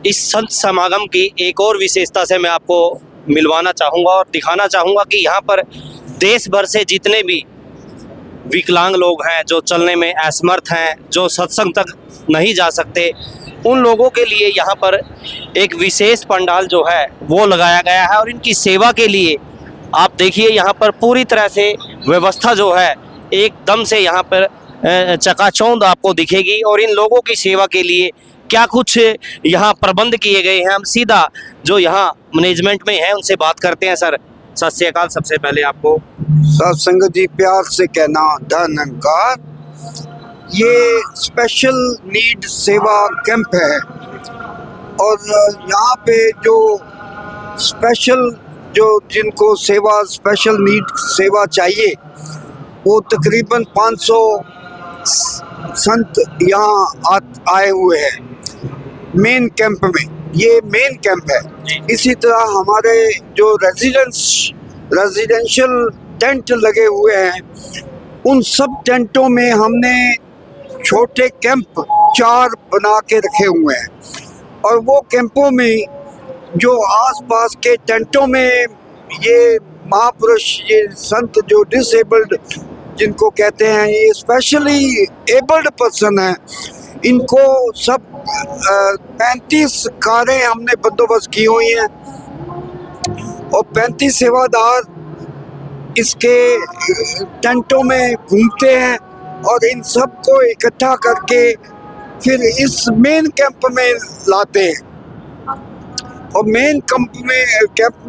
इस संत समागम की एक और विशेषता से मैं आपको मिलवाना चाहूँगा और दिखाना चाहूँगा कि यहाँ पर देश भर से जितने भी विकलांग लोग हैं, जो चलने में असमर्थ हैं, जो सत्संग तक नहीं जा सकते, उन लोगों के लिए यहाँ पर एक विशेष पंडाल जो है वो लगाया गया है। और इनकी सेवा के लिए आप देखिए यहाँ पर पूरी तरह से व्यवस्था जो है एकदम से यहाँ पर चकाचौंध आपको दिखेगी। और इन लोगों की सेवा के लिए क्या कुछ यहाँ प्रबंध किए गए हैं, हम सीधा जो यहाँ मैनेजमेंट में है उनसे बात करते हैं। सर सत श्री अकाल। सबसे पहले आपको सत्संग जी प्यार से कहना धन्यवाद। ये स्पेशल नीड सेवा कैंप है और यहाँ पे जो स्पेशल जो जिनको सेवा स्पेशल नीड सेवा चाहिए वो तकरीबन 500 संत यहाँ आए हुए हैं मेन कैंप में। ये मेन कैंप है। इसी तरह हमारे जो रेजिडेंशियल टेंट लगे हुए हैं उन सब टेंटों में हमने छोटे कैंप 4 बना के रखे हुए हैं और वो कैंपों में जो आसपास के टेंटों में ये महापुरुष ये संत जो डिसेबल्ड जिनको कहते हैं ये स्पेशली एबल्ड पर्सन है, इनको सब 35 कारें हमने बंदोबस्त की हुई हैं और 35 सेवादार इसके टेंटों में घूमते हैं और इन सब को इकट्ठा करके फिर इस मेन कैंप में लाते हैं। और मेन कैंप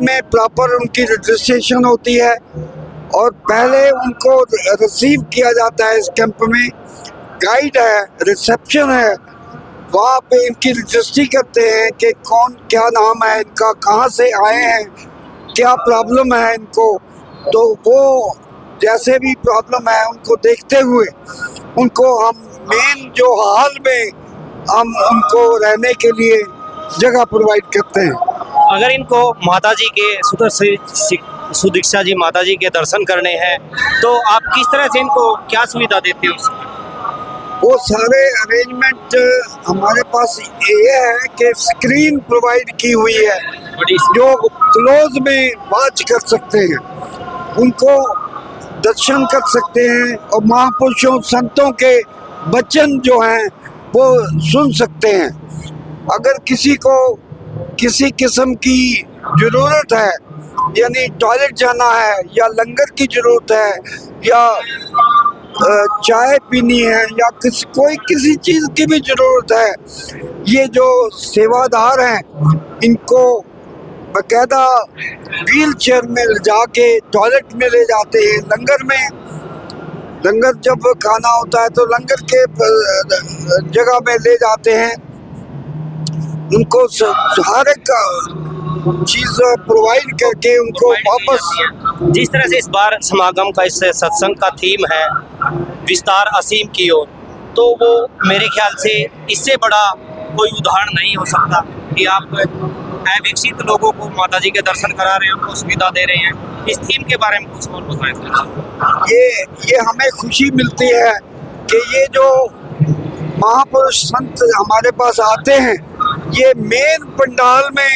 में प्रॉपर उनकी रजिस्ट्रेशन होती है और पहले उनको रिसीव किया जाता है। इस कैंप में गाइड है, रिसेप्शन है, वहाँ पे इनकी रजिस्ट्री करते हैं कि कौन क्या नाम है इनका, कहाँ से आए हैं, क्या प्रॉब्लम है इनको। तो वो जैसे भी प्रॉब्लम है उनको देखते हुए उनको हम मेन जो हॉल में हम उनको रहने के लिए जगह प्रोवाइड करते हैं। अगर इनको माता जी के सुदीक्षा जी माता जी के दर्शन करने हैं तो आप किस तरह से इनको क्या सुविधा देते हो? वो सारे अरेंजमेंट हमारे पास ये है कि स्क्रीन प्रोवाइड की हुई है जो क्लोज में वॉच कर सकते हैं, उनको दर्शन कर सकते हैं और महापुरुषों संतों के वचन जो हैं वो सुन सकते हैं। अगर किसी को किसी किस्म की ज़रूरत है, यानी टॉयलेट जाना है या लंगर की ज़रूरत है या चाय पीनी है या किसी चीज़ की भी ज़रूरत है, ये जो सेवादार हैं इनको बाकायदा व्हील चेयर में ले जाके टॉयलेट में ले जाते हैं। लंगर जब खाना होता है तो लंगर के जगह में ले जाते हैं, उनको हर एक चीज़ प्रोवाइड करके उनको वापस। जिस तरह से इस बार समागम का इस सत्संग का थीम है विस्तार असीम की ओर, तो वो मेरे ख्याल से इससे बड़ा कोई उदाहरण नहीं हो सकता कि आप अविकसित लोगों को माता जी के दर्शन करा रहे हैं, उनको सुविधा दे रहे हैं। इस थीम के बारे में कुछ और बताएं। ये हमें खुशी मिलती है कि ये जो महापुरुष संत हमारे पास आते हैं ये मेन पंडाल में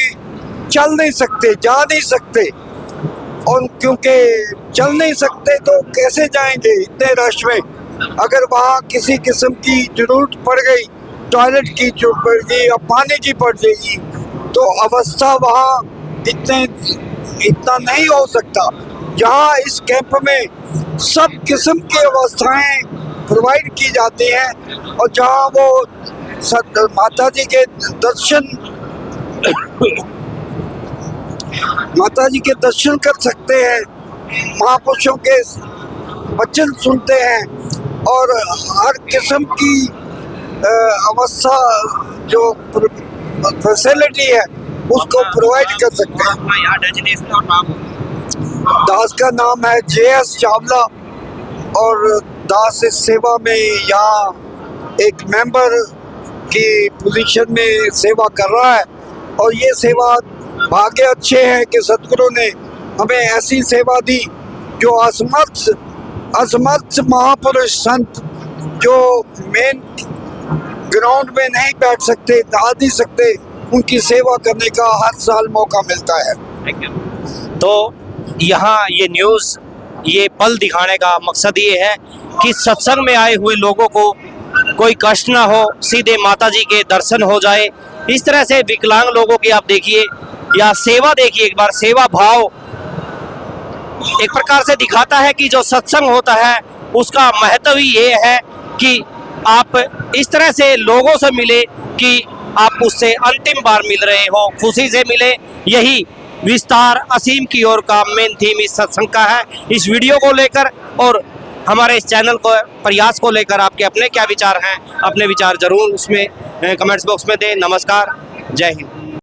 चल नहीं सकते, जा नहीं सकते, और क्योंकि चल नहीं सकते तो कैसे जाएंगे इतने रश में। अगर वहाँ किसी किस्म की जरूरत पड़ गई, टॉयलेट की जरूरत पड़ गई या पानी की पड़ जाएगी, तो अवस्था वहाँ इतना नहीं हो सकता। यहाँ इस कैंप में सब किस्म की अवस्थाएं प्रोवाइड की जाती हैं और जहाँ वो माता जी के दर्शन कर सकते हैं, महापुरुषों के वचन सुनते हैं और हर किस्म की अवस्था जो फैसिलिटी है उसको प्रोवाइड कर सकते हैं। दास का नाम है JS चावला और दास इस सेवा में यहाँ एक मेंबर की पोजीशन में सेवा कर रहा है और ये सेवा भाग्य अच्छे हैं कि सतगुरु ने हमें ऐसी सेवा दी जो असमर्थ महापुरुष संत जो मेन ग्राउंड में नहीं बैठ सकते, आ नहीं सकते, उनकी सेवा करने का हर साल मौका मिलता है। तो यहाँ ये न्यूज़, ये पल दिखाने का मकसद ये है कि सत्संग में आए हुए लोगों को कोई कष्ट ना हो, सीधे माता जी के दर्शन हो जाए। इस तरह से विकलांग लोगों की आप देखिए या सेवा देखिए, एक बार सेवा भाव एक प्रकार से दिखाता है कि जो सत्संग होता है उसका महत्व ही ये है कि आप इस तरह से लोगों से मिले कि आप उससे अंतिम बार मिल रहे हो, खुशी से मिले। यही विस्तार असीम की ओर का मेन थीम इस सत्संग का है। इस वीडियो को लेकर और हमारे इस चैनल को प्रयास को लेकर आपके अपने क्या विचार हैं, अपने विचार जरूर उसमें कमेंट्स बॉक्स में दें। नमस्कार, जय हिंद।